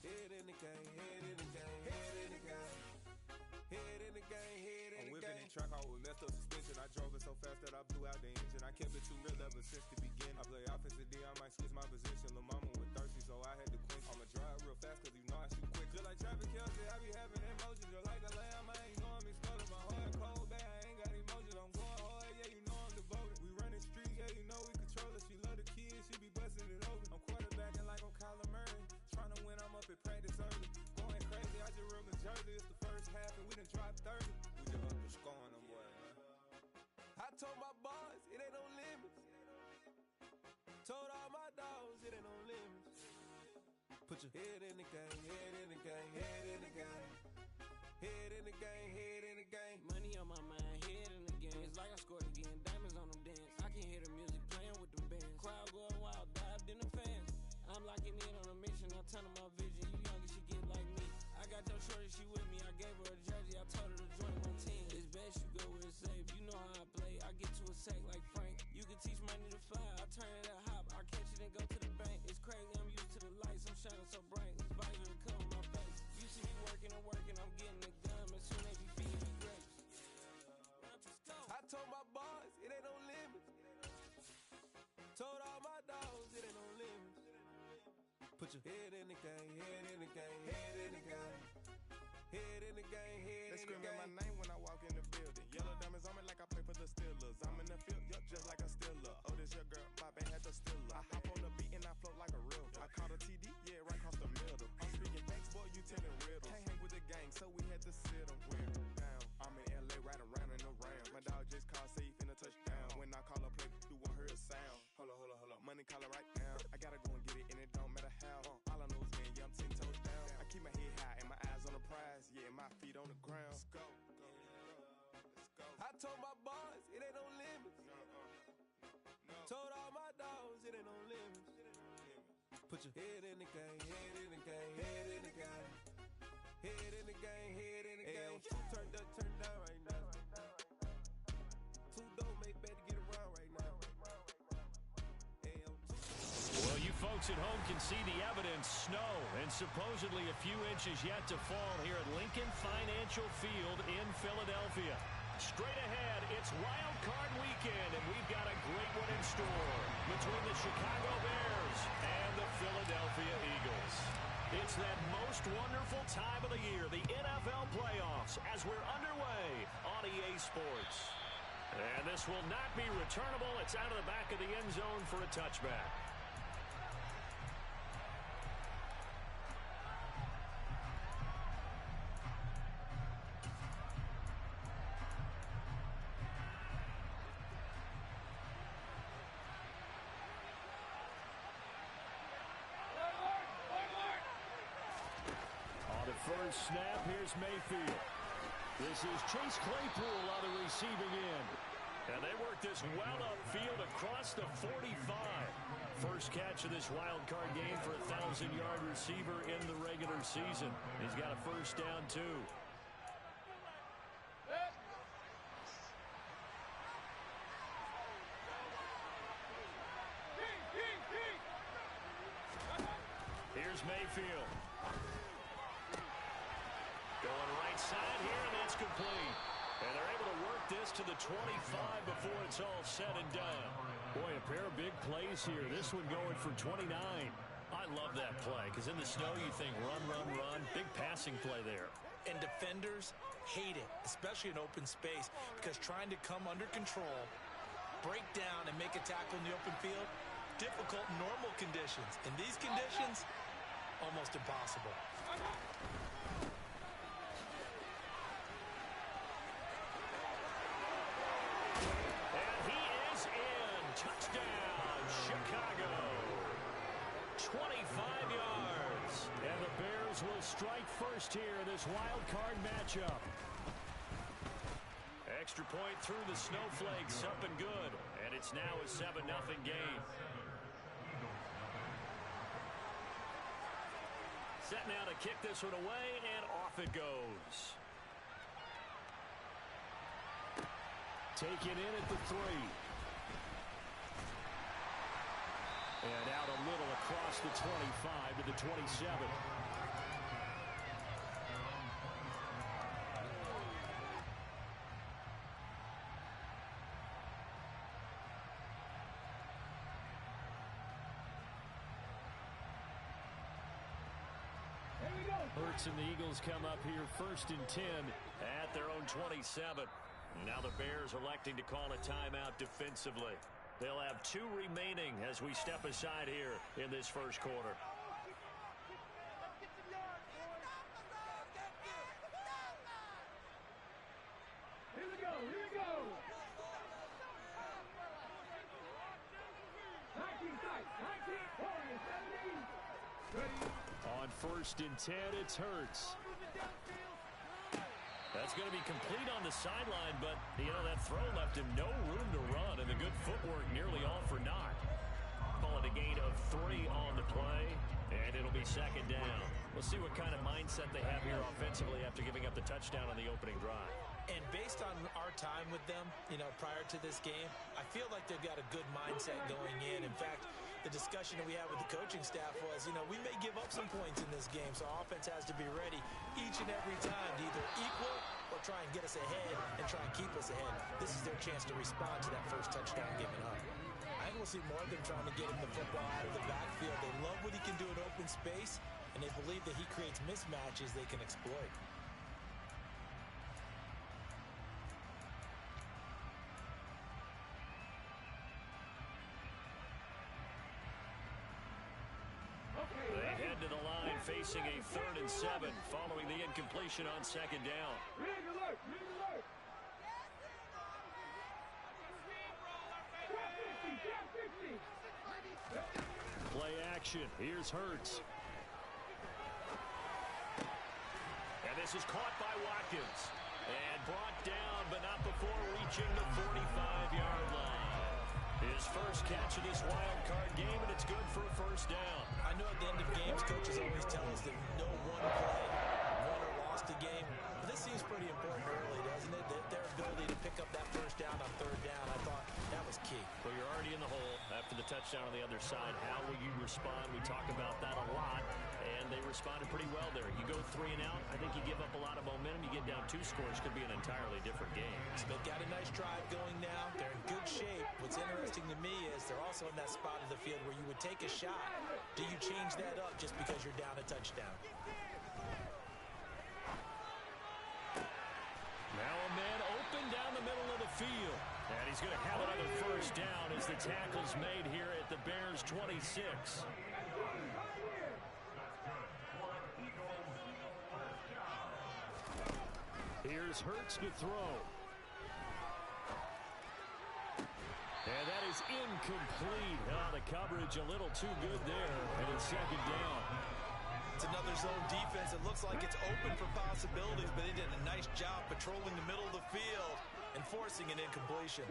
Head in the game, head in the game, head in the game. Head in the game, head in the game. I'm whipping in track, I was messed up suspension. I drove it so fast that I blew out the engine. I kept it too real ever since the beginning. I play offensive D, I might switch my position. Lil' mama was thirsty, so I had to quench. I'ma drive real fast, cause you know I shoot quick. Just like Travis Kelce, I be having emotions. Just like a lamb, I ain't know I'm exploding. My heart cold, bad, I ain't got emotions. I'm going hard, yeah, you know I'm devoted. We running streets, yeah, you know we control it. She love the kids, she be busting it over. I'm quarterbacking like I'm Kyler Murray. Trying to win, I'm up at practice early. Going crazy, I just rode the jersey. It's the first half, and we done dropped 30. We just up to scoring them, boy, man. I told my boys, it ain't no limits. Told all my dogs, it ain't no limits. Put your head in the game, head in the game, head in the game. Head in the game, head in the game. Money on my mind, head in the game. It's like I scored again, diamonds on them dance. I can hear the music playing with them bands. Crowd going wild, dived in the fans. I'm locking in on a mission, I'm telling my vision. You young, she get like me. I got your shorty, she with me. I gave her a jersey, I told her to join my team. It's best you go where it's safe. You know how I play. I get to a sack like Frank. You can teach money to fly. I turn it a hop. I catch it and go to the bank. It's crazy, I'm used to the lights. I'm shining so bright. This visor will cover my face. You see me working and working. I'm getting the gum. And soon they be feeding me grapes. I told my boys, it ain't no limits. Told all my dogs, it ain't no limits. Put your head in the game, head in the game, head in the game. Head in the game, head in the game. They screaming my name when I walk in the building. Yellow diamonds on me like I play for the Steelers. I'm in the field, yup, just like a Steeler. Oh, this your girl, Bobby had the Steeler. I hop on the beat and I float like a real. I caught a TD, yeah, right across the middle. I'm speaking thanks, boy, you telling riddles. Can't hang with the gang, so we had to sit them down. I'm in LA, riding around and around. My dog just called, say he finna touchdown. When I call a play, you won't hear a sound. Hold up, money calling right now. I gotta go and get it, and it don't matter how. All I know is man, yeah, I'm 10 toes down. I keep my head high and my eyes on the prize. Yeah, my feet on the ground. Let's go. Let's go. I told my boys, it ain't no limits. No. Told all my dogs, it ain't no limits. Put your head in the game, head in the game, head in the game. Head in the game, head in the game. Turned up, turned down right now. Too dope, make better get around right now. Well, you folks at home can see the evidence. Snow and supposedly a few inches yet to fall here at Lincoln Financial Field in Philadelphia. Straight ahead, it's Wild Card Weekend, and we've got a great one in store between the Chicago Bears and the Philadelphia Eagles. It's that most wonderful time of the year, the NFL playoffs, as we're underway on EA Sports. And this will not be returnable. It's out of the back of the end zone for a touchback. First snap, here's Mayfield. This is Chase Claypool on the receiving end. And they work this well upfield across the 45. First catch of this wild card game for a 1,000-yard receiver in the regular season. He's got a first down, too. Here's Mayfield. Going right side here, and that's complete. And they're able to work this to the 25 before it's all said and done. Boy, a pair of big plays here. This one going for 29. I love that play, because in the snow you think run, run, run. Big passing play there. And defenders hate it, especially in open space, because trying to come under control, break down, and make a tackle in the open field, difficult in normal conditions. In these conditions, almost impossible. Touchdown, Chicago. 25 yards. And the Bears will strike first here in this wild card matchup. Extra point through the snowflakes, up and good. And it's now a 7-0 game. Set now to kick this one away, and off it goes. Taken in at the 3. And out a little across the 25 to the 27. Hurts and the Eagles come up here 1st and 10 at their own 27. Now the Bears electing to call a timeout defensively. They'll have 2 remaining as we step aside here in this first quarter. Here we go. On 1st and 10, it's Hurts. That's going to be complete on the sideline, but, that throw left him no room to run, and the good footwork nearly all for naught. Call it a gain of 3 on the play, and it'll be 2nd down. We'll see what kind of mindset they have here offensively after giving up the touchdown on the opening drive. And based on our time with them, prior to this game, I feel like they've got a good mindset going in. In fact, the discussion that we had with the coaching staff was, we may give up some points in this game, so our offense has to be ready each and every time to either equal or try and get us ahead and try and keep us ahead. This is their chance to respond to that first touchdown given up. I think we'll see more of them trying to get him the football out of the backfield. They love what he can do in open space, and they believe that he creates mismatches they can exploit. They head to the line facing a 3rd and 7 following the incompletion on 2nd down. Play action. Here's Hurts. And this is caught by Watkins. And brought down, but not before reaching the 45-yard line. His first catch of this wild card game, and it's good for a 1st down. I know at the end of games, coaches always tell us that no one play won or lost a game. But this seems pretty important early, doesn't it? Their ability to pick up that 1st down on 3rd down, I thought that was key. Well, you're already in the hole after the touchdown on the other side. How will you respond? We talk about that a lot, and they responded pretty well there. You go 3 and out, I think you give up a lot of momentum. You get down 2 scores, could be an entirely different game. So they've got a nice drive going now. They're in good shape. What's interesting to me is they're also in that spot of the field where you would take a shot. Do you change that up just because you're down a touchdown? Now a man open down the middle of the field. And he's going to have another 1st down as the tackle's made here at the Bears' 26. Here's Hurts to throw. And that is incomplete. Oh, the coverage a little too good there. And it's 2nd down. It's another zone defense. It looks like it's open for possibilities, but they did a nice job patrolling the middle of the field and forcing an incompletion.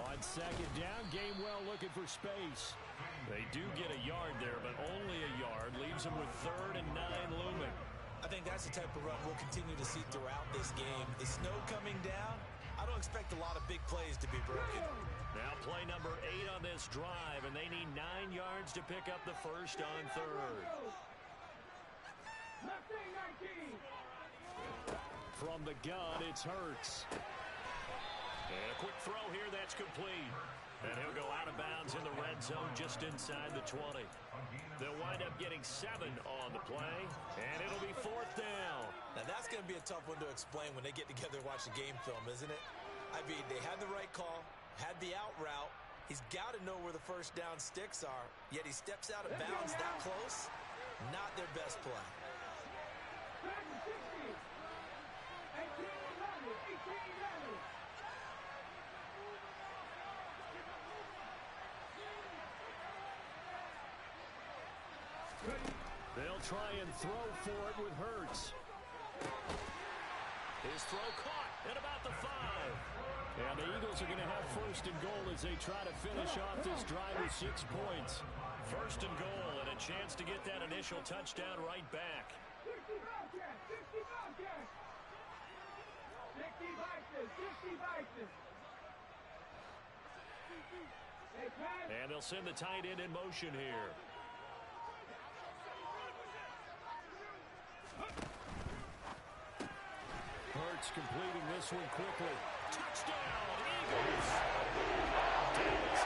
On 2nd down, Gamewell looking for space. They do get a yard there, but only a yard. Leaves them with 3rd and 9 looming. I think that's the type of run we'll continue to see throughout this game. The snow coming down, I don't expect a lot of big plays to be broken. Now play number 8 on this drive, and they need 9 yards to pick up the 1st on 3rd. From the gun, it's Hurts. And a quick throw here, that's complete. And he'll go out of bounds in the red zone just inside the 20. They'll wind up getting 7 on the play, and it'll be 4th down. Now that's going to be a tough one to explain when they get together and watch the game film, isn't it? I mean, they had the right call, had the out route. He's got to know where the 1st down sticks are, yet he steps out of bounds that close. Not their best play. They'll try and throw for it with Hurts. His throw caught at about the 5. And the Eagles are going to have 1st and goal as they try to finish off this drive with 6 points. 1st and goal and a chance to get that initial touchdown right back. And they'll send the tight end in motion here. Hurts completing this one quickly. Touchdown, Eagles! Davis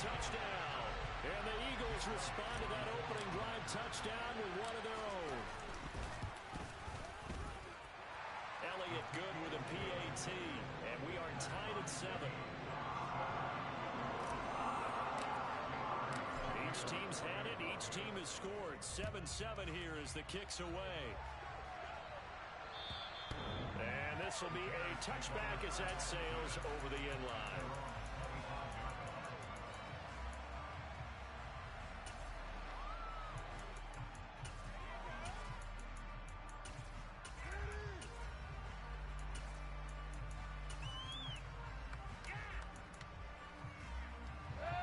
touchdown. And the Eagles respond to that opening drive touchdown with one of their own. Elliott good with a PAT, and we are tied at 7. Each team's had it. Each team has scored. 7-7 here as the kick's away. And this will be a touchback as that sails over the end line.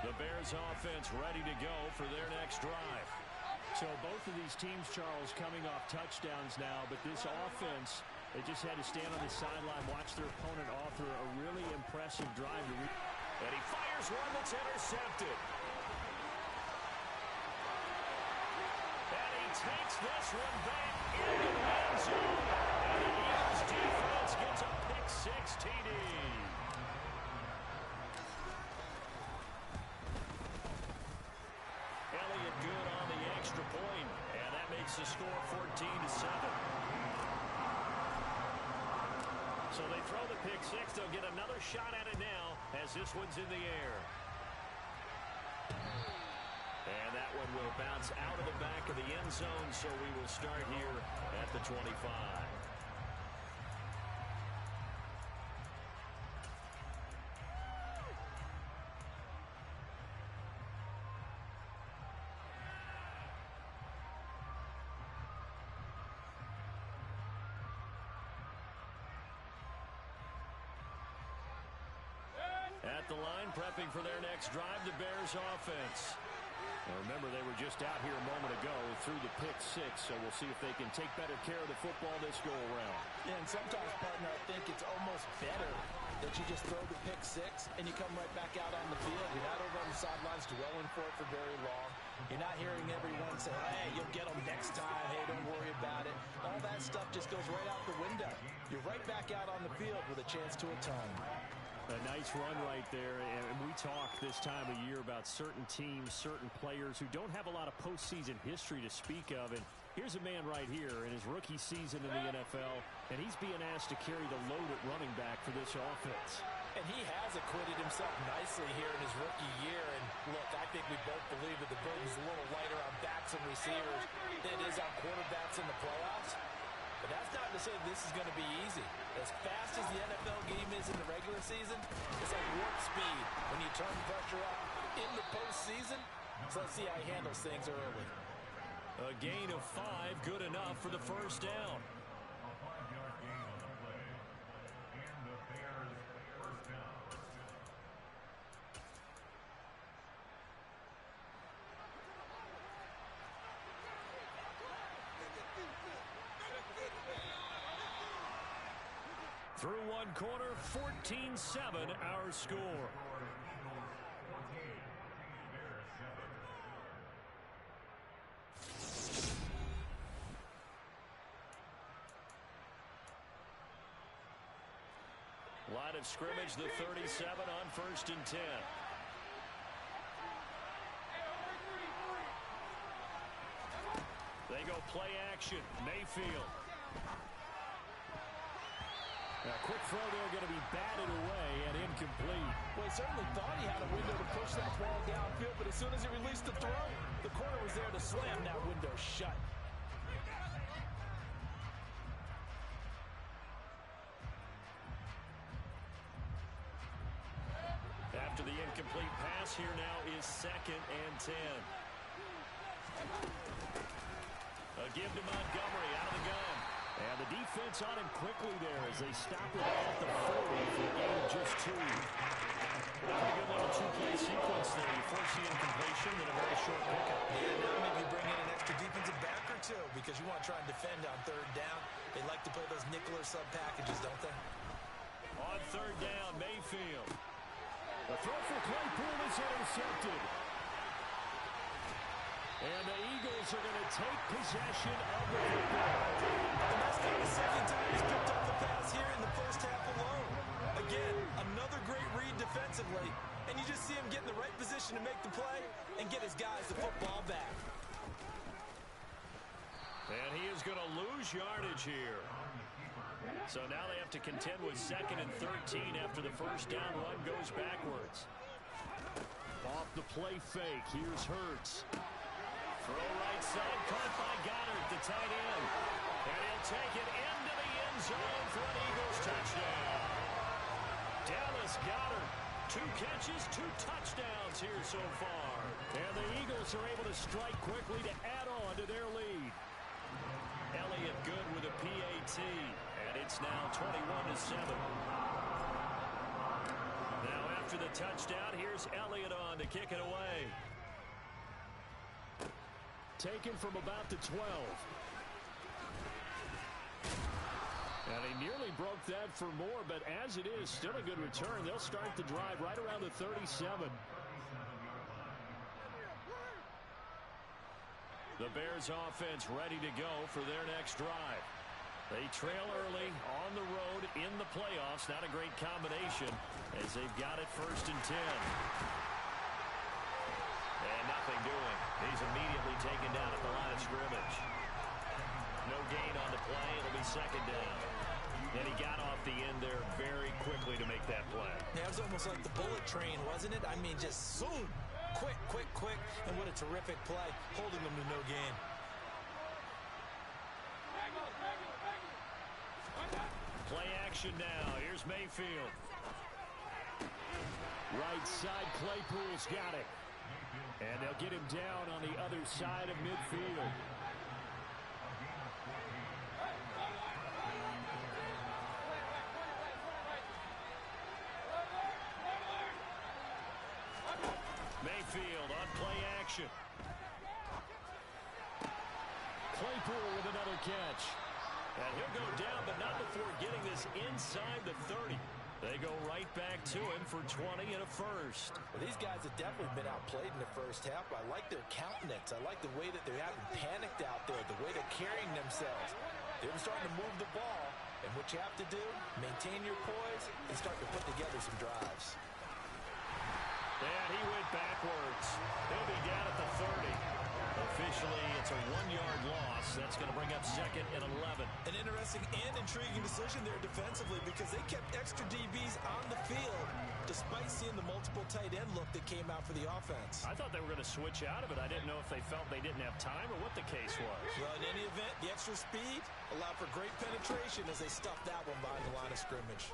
The Bears offense ready to go for their next drive. So both of these teams, Charles, coming off touchdowns now, but this offense, they just had to stand on the sideline, watch their opponent offer a really impressive drive. And he fires one that's intercepted. And he takes this one back into the end zone. And the Eagles defense gets a pick-6 TD. Elliott good on the extra point, and that makes the score 14-7. So they throw the pick-6. They'll get another shot at it now as this one's in the air. And that one will bounce out of the back of the end zone, so we will start here at the 25. At the line, prepping for their next drive, the Bears offense. Now remember, they were just out here a moment ago through the pick-6, so we'll see if they can take better care of the football this go-around. Yeah, and sometimes, partner, I think it's almost better that you just throw the pick-6 and you come right back out on the field. You're not over on the sidelines dwelling for it for very long. You're not hearing everyone say, hey, you'll get them next time. Hey, don't worry about it. All that stuff just goes right out the window. You're right back out on the field with a chance to atone. A nice run right there, and we talk this time of year about certain teams, certain players who don't have a lot of postseason history to speak of, and here's a man right here in his rookie season in the NFL, and he's being asked to carry the load at running back for this offense. And he has acquitted himself nicely here in his rookie year, and look, I think we both believe that the burden's a little lighter on backs and receivers than it is on quarterbacks in the playoffs. But that's not to say this is going to be easy. As fast as the NFL game is in the regular season, it's like warp speed when you turn pressure up in the postseason. So let's see how he handles things early. A gain of 5, good enough for the first down. Through one quarter, 14-7 our score. Line of scrimmage, the 37 on 1st and 10. They go play action. Mayfield. A quick throw there, going to be batted away and incomplete. Well, he certainly thought he had a window to push that ball downfield, but as soon as he released the throw, the corner was there to slam that window shut. After the incomplete pass, here now is 2nd and 10. A give to Montgomery out of the gun. And the defense on him quickly there as they stop it at the 40 for a gain of just 2. Pretty good little 2-play sequence there. You force the incompletion and a very short pickup. Yeah, now maybe bring in an extra defensive back or two because you want to try and defend on 3rd down. They like to play those nickel or sub packages, don't they? On 3rd down, Mayfield. The throw for Claypool is intercepted. And the Eagles are going to take possession of the football. And that's not the second time he's picked up the pass here in the first half alone. Again, another great read defensively, and you just see him get in the right position to make lose yardage here. So now they have to contend with 2nd and 13 after the first down run goes backwards. Off the play fake, here's Hurts. Throw right side, caught by Goddard, the tight end. And he'll take it into the end zone for an Eagles touchdown. Dallas Goddard, 2 catches, 2 touchdowns here so far. And the Eagles are able to strike quickly to add on to their lead. Elliott good with a PAT, and it's now 21-7. Now after the touchdown, here's Elliott on to kick it away. Taken from about the 12. And he nearly broke that for more, but as it is, still a good return. They'll start the drive right around the 37. The Bears offense ready to go for their next drive. They trail early on the road in the playoffs. Not a great combination as they've got it 1st and 10. And nothing doing. He's immediately taken down at the line of scrimmage. No gain on the play. It'll be 2nd down. And he got off the end there very quickly to make that play. Yeah, it was almost like the bullet train, wasn't it? I mean, just zoom. Quick, quick, quick. And what a terrific play, holding them to no gain. Play action now. Here's Mayfield. Right side, Claypool's got it. And they'll get him down on the other side of midfield. Mayfield on play action. Claypool with another catch. And he'll go down, but not before getting this inside the 30. They go right back to him for 20 and a first. Well, these guys have definitely been outplayed in the first half, but I like their countenance. I like the way that they haven't panicked out there, the way they're carrying themselves. They're starting to move the ball, and what you have to do, maintain your poise and start to put together some drives. And he went backwards. He'll be down at the 30. Officially, it's a 1-yard loss. That's going to bring up 2nd and 11. An interesting and intriguing decision there defensively because they kept extra DBs on the field despite seeing the multiple tight end look that came out for the offense. I thought they were going to switch out of it. I didn't know if they felt they didn't have time or what the case was. Well, in any event, the extra speed allowed for great penetration as they stuffed that one behind the line of scrimmage.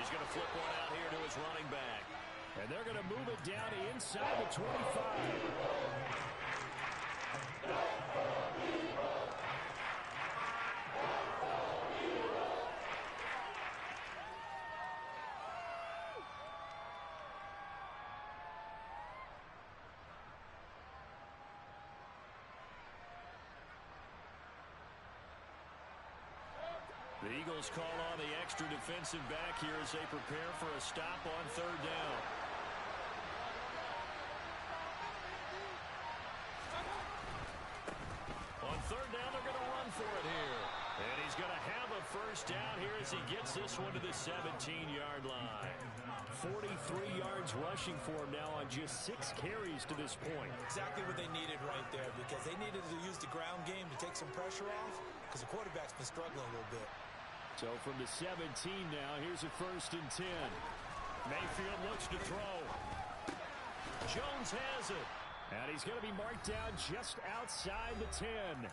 He's going to flip one out here to his running back. And they're going to move it down to inside the 25. The Eagles call on the extra defensive back here as they prepare for a stop on 3rd down. On 3rd down, they're going to run for it here. And he's going to have a first down here as he gets this one to the 17-yard line. 43 yards rushing for him now on just 6 carries to this point. Exactly what they needed right there because they needed to use the ground game to take some pressure off because the quarterback's been struggling a little bit. So from the 17 now, here's a 1st and 10. Mayfield looks to throw. Jones has it. And he's going to be marked down just outside the 10.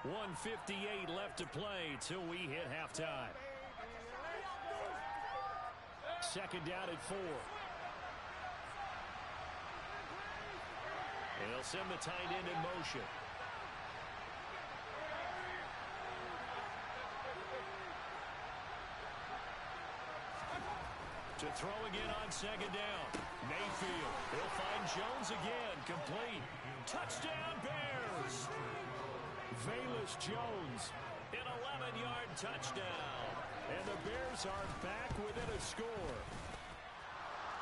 1:58 left to play till we hit halftime. 2nd down at 4. And they'll send the tight end in motion. To throw again on 2nd down. Mayfield. He'll find Jones again. Complete. Touchdown, Bears. Velus Jones. An 11-yard touchdown. And the Bears are back within a score.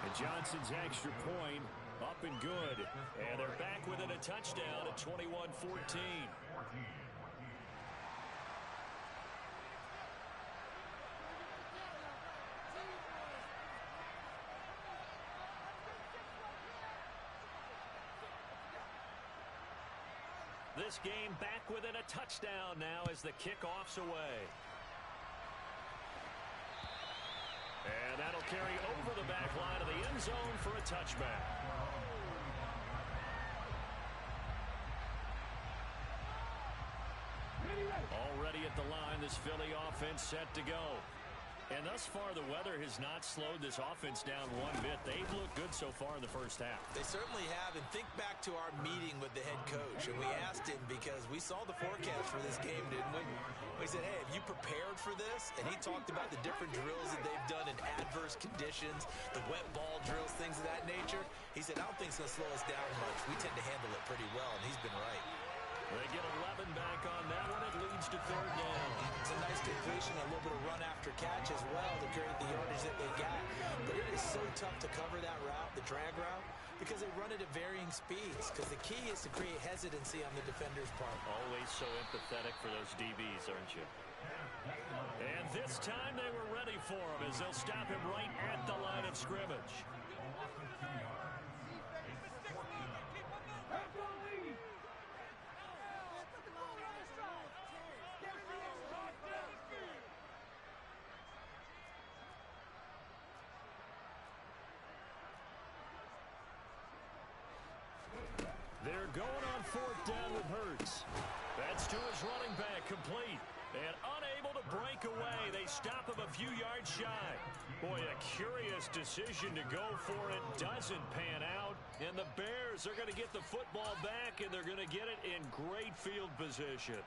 And Johnson's extra point up and good. And they're back within a touchdown at 21-14. this game back within a touchdown now as the kickoff's away. And that'll carry over the back line of the end zone for a touchback. Already at the line, this Philly offense set to go. And thus far, the weather has not slowed this offense down one bit. They've looked good so far in the first half. They certainly have. And think back to our meeting with the head coach. And we asked him because we saw the forecast for this game, didn't we? We said, hey, have you prepared for this? And he talked about the different drills that they've done in adverse conditions, the wet ball drills, things of that nature. He said, I don't think it's going to slow us down much. We tend to handle it pretty well, and he's been right. They get 11 back on that one. It leads to third down. It's a nice completion, a little bit of run after catch as well to create the yardage that they got. But it is so tough to cover that route, the drag route, because they run it at varying speeds. Because the key is to create hesitancy on the defender's part. Always so empathetic for those DBs, aren't you? And this time they were ready for him as they'll stop him right at the line of scrimmage. They're going on fourth down with Hurts. That's to his running back, complete. And unable to break away. They stop him a few yards shy. Boy, a curious decision to go for it. Doesn't pan out. And the Bears are going to get the football back, and they're going to get it in great field position.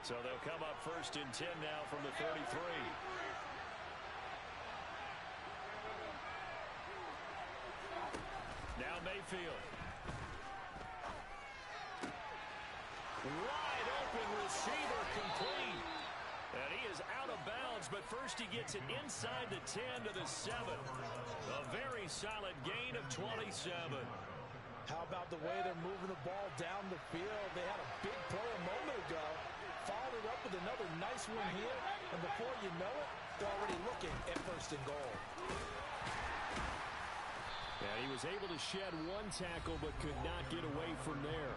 So they'll come up first and 10 now from the 33. Now Mayfield. Wide open receiver, complete. And he is out of bounds, but first he gets it inside the 10 to the 7. A very solid gain of 27. How about the way they're moving the ball down the field? They had a big play a moment ago. Followed it up with another nice one here. And before you know it, they're already looking at first and goal. Yeah, he was able to shed one tackle but could not get away from there.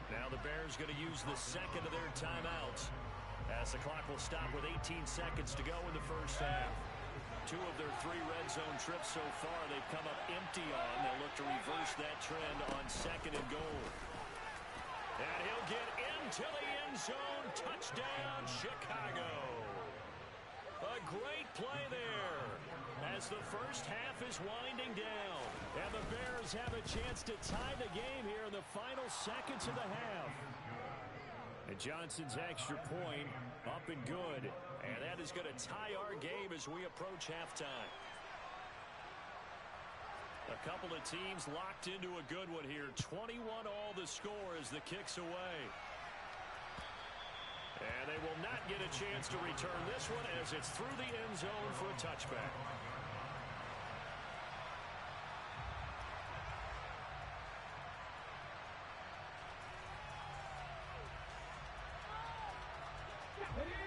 Now the Bears going to use the second of their timeouts as the clock will stop with 18 seconds to go in the first half. 2 of their 3 red zone trips so far they've come up empty on. They'll look to reverse that trend on second and goal. And he'll get into the end zone. Touchdown, Chicago. A great play there as the first half is winding down. And the Bears have a chance to tie the game here in the final seconds of the half. And Johnson's extra point up and good. And that is going to tie our game as we approach halftime. A couple of teams locked into a good one here. 21 all the score as the kick's away. And they will not get a chance to return this one as it's through the end zone for a touchback.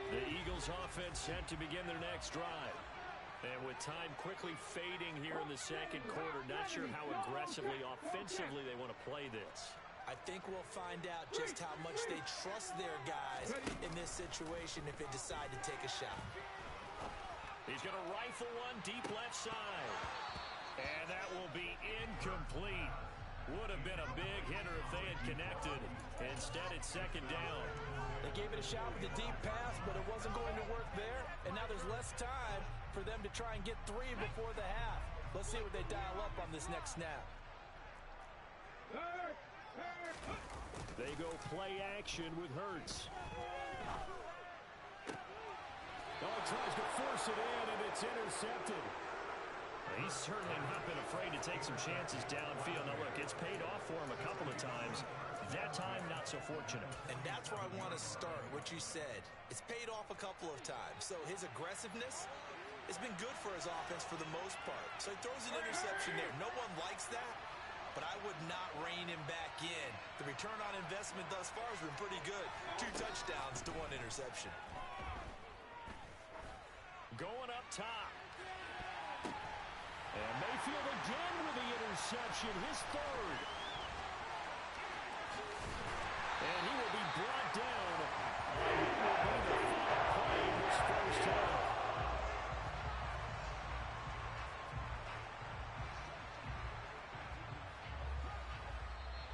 The Eagles offense set to begin their next drive. And with time quickly fading here in the second quarter, not sure how aggressively, offensively they want to play this. I think we'll find out just how much they trust their guys in this situation if they decide to take a shot. He's going to rifle one deep left side. And that will be incomplete. Would have been a big hitter if they had connected. Instead, it's second down. They gave it a shot with a deep pass, but it wasn't going to work there. And now there's less time for them to try and get 3 before the half. Let's see what they dial up on this next snap. They go play action with Hurts. Oh, tries to force it in, and it's intercepted. He's certainly not been afraid to take some chances downfield. Now, look, it's paid off for him a couple of times. That time, not so fortunate. And that's where I want to start, what you said. It's paid off a couple of times. So his aggressiveness has been good for his offense for the most part. So he throws an interception there. No one likes that, but I would not rein him back in. The return on investment thus far has been pretty good. 2 touchdowns to 1 interception. Going up top. And Mayfield again with the interception, his third. And he will be brought down. And he will be the final play of this first half.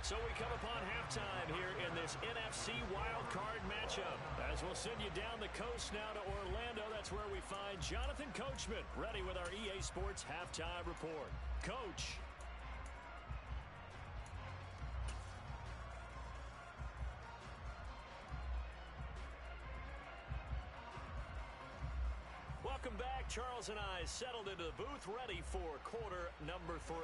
So we come upon halftime here in this NFC wildcard matchup. As we'll send you down the coast now to Orlando, that's where we find Jonathan Coachman ready with our EA Sports halftime report. Coach. Welcome back. Charles and I settled into the booth ready for quarter number 3.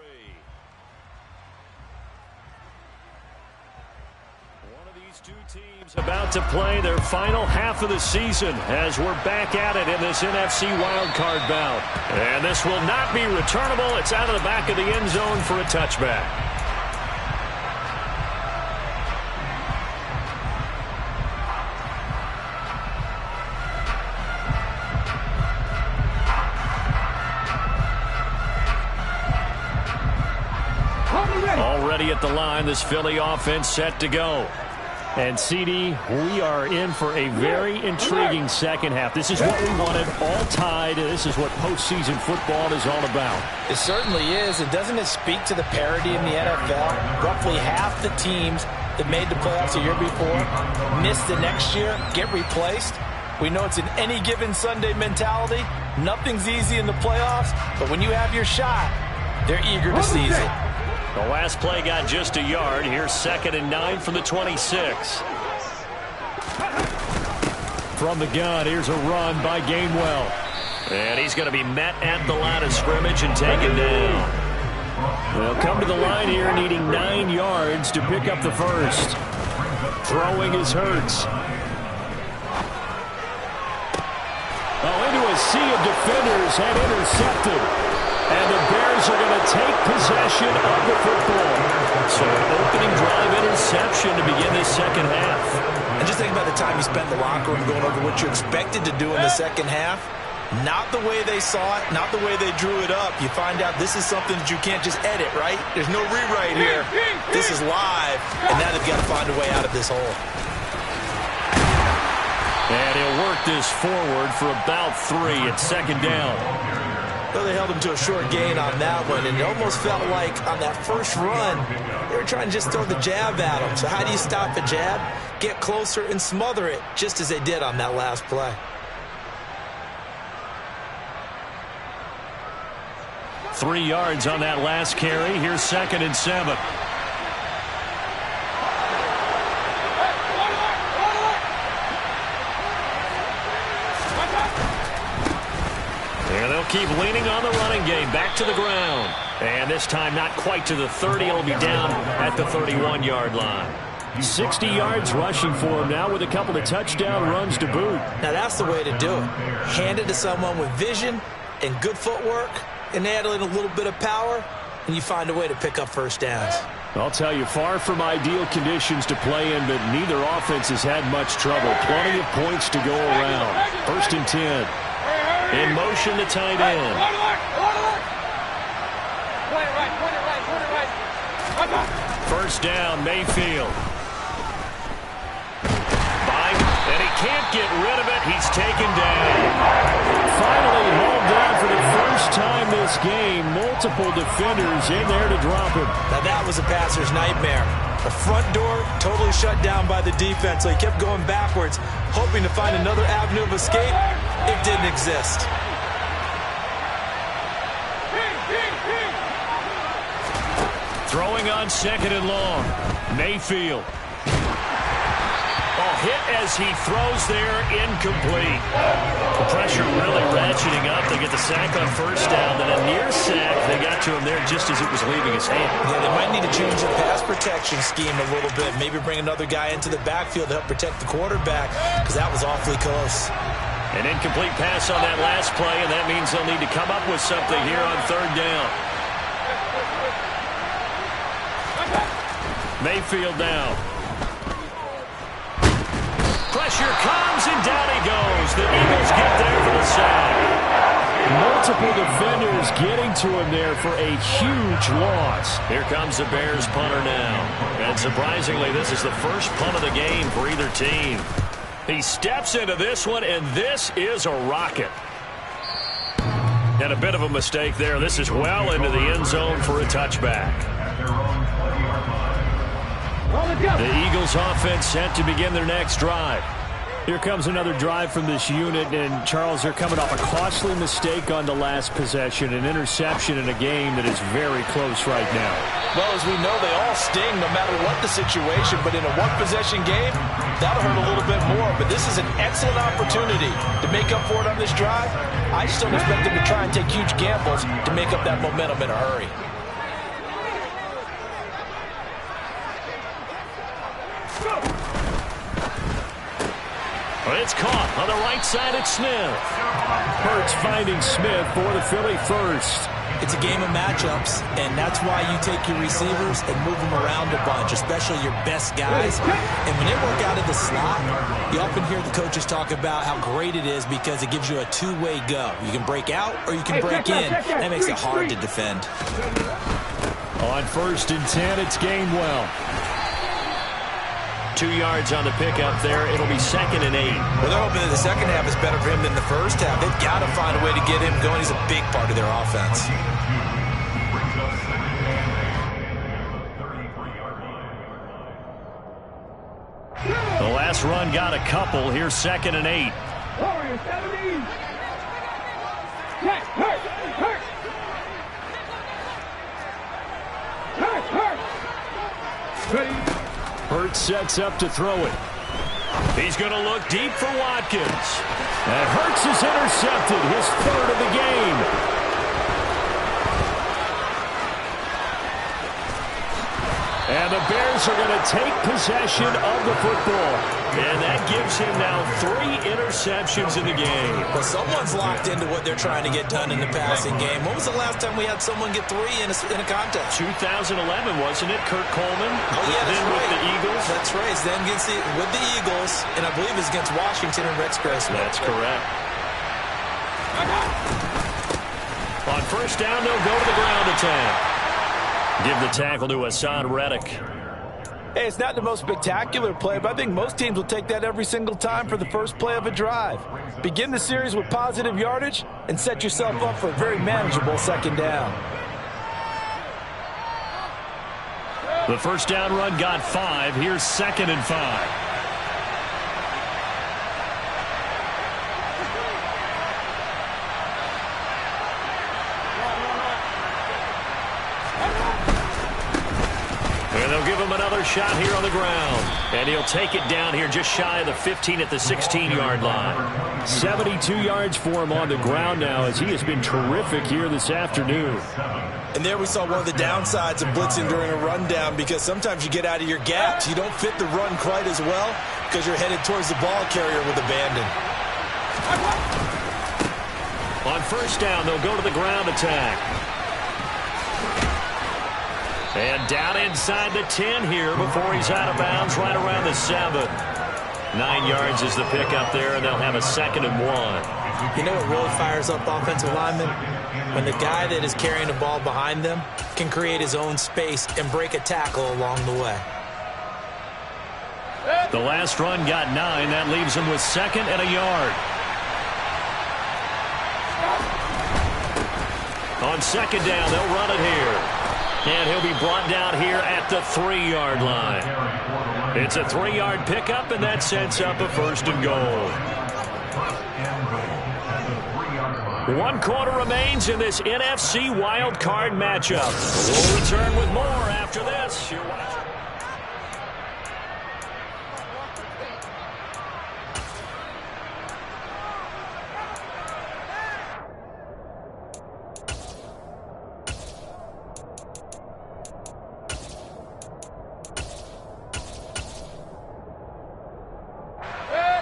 One of these two teams about to play their final half of the season as we're back at it in this NFC wildcard bout. And this will not be returnable. It's out of the back of the end zone for a touchback. Already at the line, this Philly offense set to go. And, CD, we are in for a very intriguing second half. This is what we wanted, all tied. This is what postseason football is all about. It certainly is. And doesn't it speak to the parity in the NFL? Roughly half the teams that made the playoffs a year before miss the next year, get replaced. We know it's an any given Sunday mentality. Nothing's easy in the playoffs, but when you have your shot, they're eager to seize it. The last play got just a yard. Here's 2nd and 9 from the 26. From the gun, here's a run by Gainwell. And he's going to be met at the line of scrimmage and taken down. They'll come to the line here needing 9 yards to pick up the first. Throwing is Hurts. Into a sea of defenders and intercepted. And the Bears are going to take possession of the football. So opening drive interception to begin this second half. And just think about the time you spent in the locker room going over what you expected to do in the second half. Not the way they saw it, not the way they drew it up. You find out this is something that you can't just edit, right? There's no rewrite here. This is live, and now they've got to find a way out of this hole. And he'll work this forward for about 3 at 2nd down. Well, they held him to a short gain on that one, and it almost felt like on that first run, they were trying to just throw the jab at him. So how do you stop a jab? Get closer and smother it, just as they did on that last play. 3 yards on that last carry. Here's 2nd and 7. And they'll keep leaning on the running game. Back to the ground. And this time not quite to the 30. It'll be down at the 31-yard line. 60 yards rushing for him now with a couple of touchdown runs to boot. Now that's the way to do it. Hand it to someone with vision and good footwork and add in a little bit of power, and you find a way to pick up first downs. I'll tell you, far from ideal conditions to play in, but neither offense has had much trouble. Plenty of points to go around. 1st and 10. In motion, the tight end. First down, Mayfield. And he can't get rid of it. He's taken down. Finally hauled down for the first time this game. Multiple defenders in there to drop him. Now that was a passer's nightmare. The front door totally shut down by the defense, so he kept going backwards, hoping to find another avenue of escape. It didn't exist. Throwing on 2nd and long. Mayfield. Hit as he throws there, incomplete. The pressure really ratcheting up. They get the sack on first down, then a near sack. They got to him there just as it was leaving his hand. Yeah, they might need to change the pass protection scheme a little bit. Maybe bring another guy into the backfield to help protect the quarterback, because that was awfully close. An incomplete pass on that last play, and that means they'll need to come up with something here on 3rd down. Mayfield down. Pressure comes, and down he goes. The Eagles get there for the sack. Multiple defenders getting to him there for a huge loss. Here comes the Bears punter now. And surprisingly, this is the first punt of the game for either team. He steps into this one, and this is a rocket. And a bit of a mistake there. This is well into the end zone for a touchback. The Eagles offense set to begin their next drive. Here comes another drive from this unit, and Charles, they're coming off a costly mistake on the last possession, an interception in a game that is very close right now. Well, as we know, they all sting no matter what the situation, but in a one-possession game, that'll hurt a little bit more. But this is an excellent opportunity to make up for it on this drive. I just don't expect them to try and take huge gambles to make up that momentum in a hurry. It's caught on the right side. It's Smith. Hurts finding Smith for the Philly first. It's a game of matchups, and that's why you take your receivers and move them around a bunch, especially your best guys. And when they work out of the slot, you often hear the coaches talk about how great it is because it gives you a two-way go. You can break out or you can break in. That makes it hard to defend. On 1st and 10, it's Gainwell. 2 yards on the pickup there. It'll be 2nd and 8. Well, they're hoping that the second half is better for him than the first half. They've got to find a way to get him going. He's a big part of their offense. The last run got a couple. Here's 2nd and 8. Hurts sets up to throw it. He's going to look deep for Watkins. And Hurts is intercepted, his 3rd of the game. And the Bears are going to take possession of the football. And that gives him now 3 interceptions in the game. Well, someone's locked into what they're trying to get done in the passing game. When was the last time we had someone get 3 in a contest? 2011, wasn't it? Kurt Coleman? Oh, yeah, that's then right. With the Eagles? That's right. Then with the Eagles, and I believe it's against Washington and Rex Grossman. That's correct. On 1st down, they'll go to the ground attack. Give the tackle to Hassan Reddick. Hey, it's not the most spectacular play, but I think most teams will take that every single time for the first play of a drive. Begin the series with positive yardage and set yourself up for a very manageable 2nd down. The 1st down run got 5. Here's 2nd and 5. And they'll give him another shot here on the ground. And he'll take it down here just shy of the 15 at the 16-yard line. 72 yards for him on the ground now as he has been terrific here this afternoon. And there we saw one of the downsides of blitzing during a rundown because sometimes you get out of your gaps. You don't fit the run quite as well because you're headed towards the ball carrier with abandon. On 1st down, they'll go to the ground attack. And down inside the 10 here before he's out of bounds right around the 7. 9 yards is the pickup there, and they'll have a 2nd and 1. You know what really fires up offensive linemen? When the guy that is carrying the ball behind them can create his own space and break a tackle along the way. The last run got 9. That leaves him with 2nd and a yard. On 2nd down, they'll run it here. And he'll be brought down here at the 3-yard line. It's a 3-yard pickup, and that sets up a 1st and goal. 1 quarter remains in this NFC WildCard matchup. We'll return with more after this. You're watching.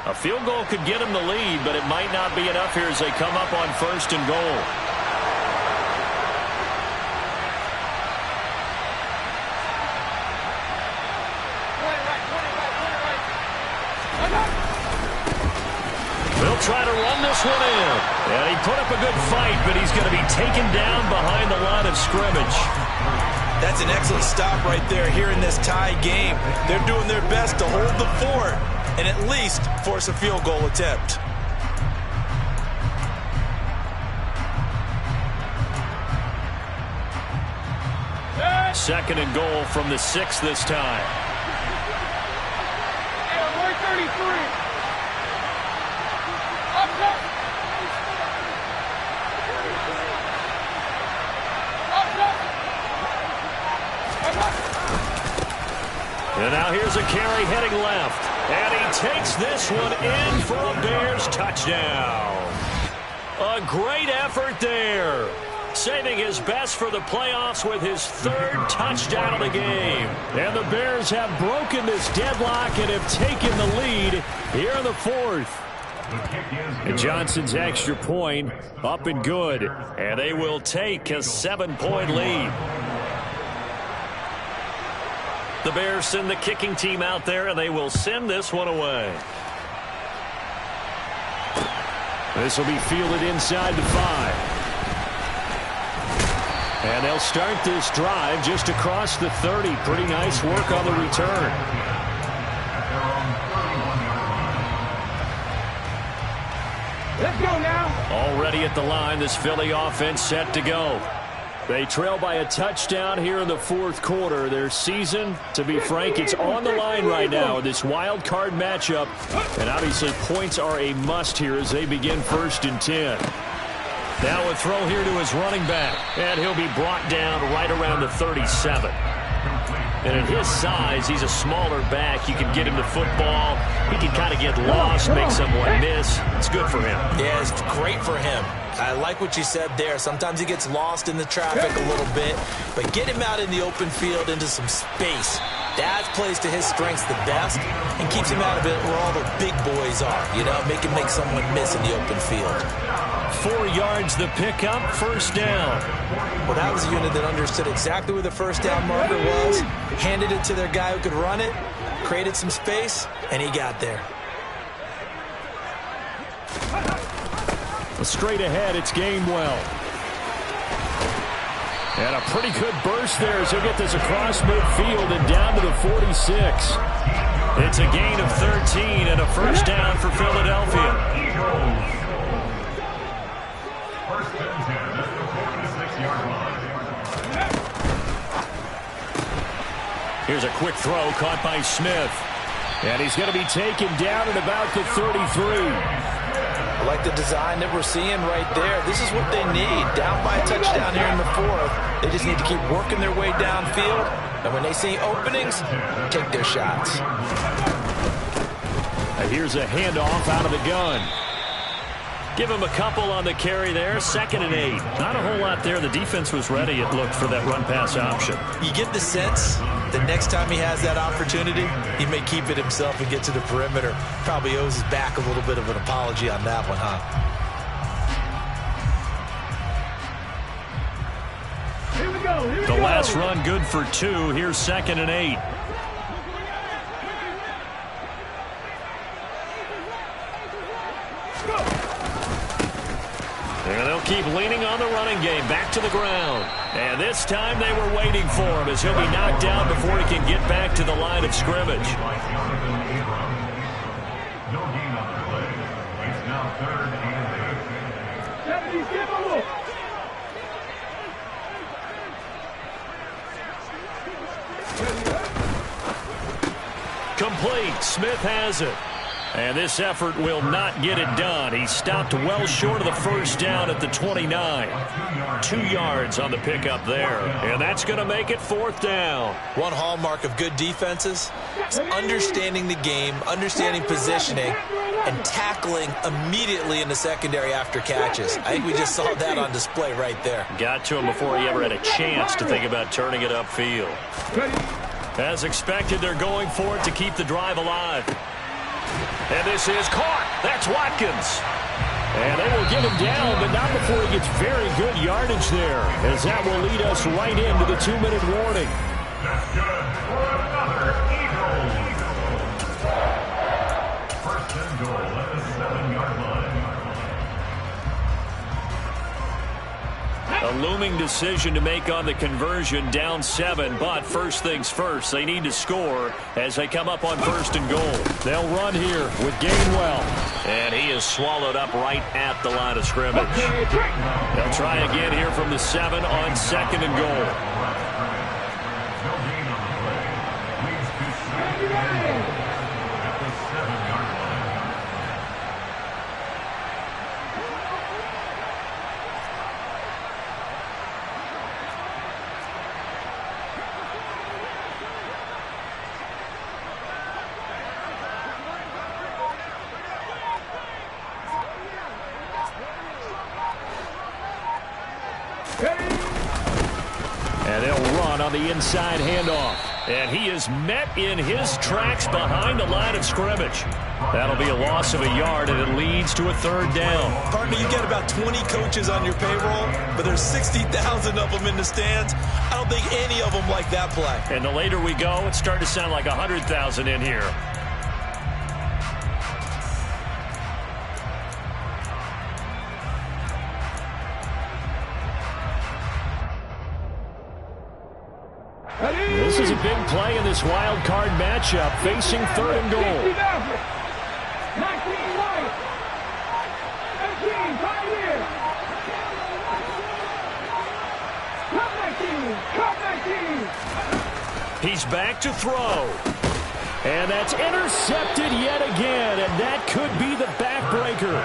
A field goal could get him the lead, but it might not be enough here as they come up on 1st and goal. They'll try to run this one in. And he put up a good fight, but he's going to be taken down behind the line of scrimmage. That's an excellent stop right there here in this tie game. They're doing their best to hold the fort and at least force a field goal attempt. Second and goal from the 6 this time. 133. Up top. And now here's a carry heading left. And he takes this one in for a Bears touchdown. A great effort there. Saving his best for the playoffs with his 3rd touchdown of the game. And the Bears have broken this deadlock and have taken the lead here in the 4th. And Johnson's extra point up and good. And they will take a 7-point lead. The Bears send the kicking team out there, and they will send this one away. This will be fielded inside the 5. And they'll start this drive just across the 30. Pretty nice work on the return. Let's go now. Already at the line, this Philly offense set to go. They trail by a touchdown here in the 4th quarter. Their season, to be frank, it's on the line right now in this wild card matchup. And obviously points are a must here as they begin 1st and 10. Now a throw here to his running back. And he'll be brought down right around the 37. And at his size, he's a smaller back. You can get him to football. He can kind of get lost, make someone miss. It's good for him. Yeah, it's great for him. I like what you said there. Sometimes he gets lost in the traffic a little bit, but get him out in the open field into some space. That plays to his strengths the best and keeps him out of it where all the big boys are. You know, make him make someone miss in the open field. 4 yards the pickup, 1st down. Well, that was a unit that understood exactly where the 1st down marker was, handed it to their guy who could run it, created some space, and he got there. Straight ahead, it's Gainwell. And a pretty good burst there as he'll get this across midfield and down to the 46. It's a gain of 13 and a 1st down for Philadelphia. Here's a quick throw caught by Smith. And he's going to be taken down at about the 33. I like the design that we're seeing right there. This is what they need. Down by a touchdown here in the 4th. They just need to keep working their way downfield. And when they see openings, take their shots. And here's a handoff out of the gun. Give him a couple on the carry there. 2nd and 8. Not a whole lot there. The defense was ready, it looked, for that run-pass option. You get the sense that next time he has that opportunity, he may keep it himself and get to the perimeter. Probably owes his back a little bit of an apology on that one, huh? Here we go. The last run good for 2. Here's 2nd and 8. And they'll keep leaning on the running game. Back to the ground. And this time they were waiting for him as he'll be knocked down before he can get back to the line of scrimmage. Complete. Smith has it. And this effort will not get it done. He stopped well short of the 1st down at the 29. 2 yards on the pickup there. And that's going to make it 4th down. One hallmark of good defenses is understanding the game, understanding positioning, and tackling immediately in the secondary after catches. I think we just saw that on display right there. Got to him before he ever had a chance to think about turning it upfield. As expected, they're going for it to keep the drive alive. And this is caught. That's Watkins. And they will get him down, but not before he gets very good yardage there, as that will lead us right into the 2-minute warning. That's good for another Eagle. 1st and goal at the 7-yard line. A looming decision to make on the conversion, down 7. But first things first, they need to score as they come up on 1st and goal. They'll run here with Gainwell. And he is swallowed up right at the line of scrimmage. They'll try again here from the 7 on 2nd and goal. And they'll run on the inside handoff. And he is met in his tracks behind the line of scrimmage. That'll be a loss of a yard, and it leads to a 3rd down. Partner, you got about 20 coaches on your payroll, but there's 60,000 of them in the stands. I don't think any of them like that play. And the later we go, it's starting to sound like 100,000 in here. This is a big play in this wild card matchup, facing 3rd and goal. 19 White. 18, Pioneer. Cup 19. He's back to throw. And that's intercepted yet again, and that could be the backbreaker.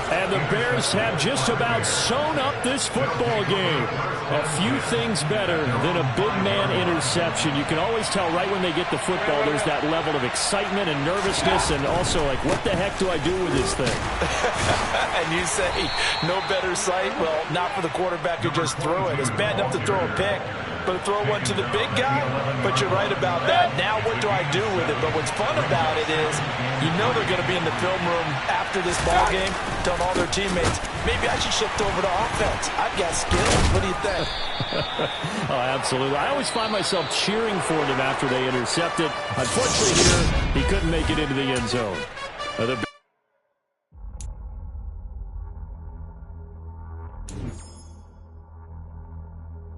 And the Bears have just about sewn up this football game. A few things better than a big man interception. You can always tell right when they get the football, there's that level of excitement and nervousness, and also like, what the heck do I do with this thing? And you say, no better sight? Well, not for the quarterback who just threw it. It's bad enough to throw a pick, but to throw one to the big guy? But you're right about that. Now what do I do with it? But what's fun about it is you know they're going to be in the film room after this ball game telling all their teammates, maybe I should shift over to offense. I've got skills. What do you think? Oh, absolutely. I always find myself cheering for them after they intercept it. Unfortunately here, he couldn't make it into the end zone.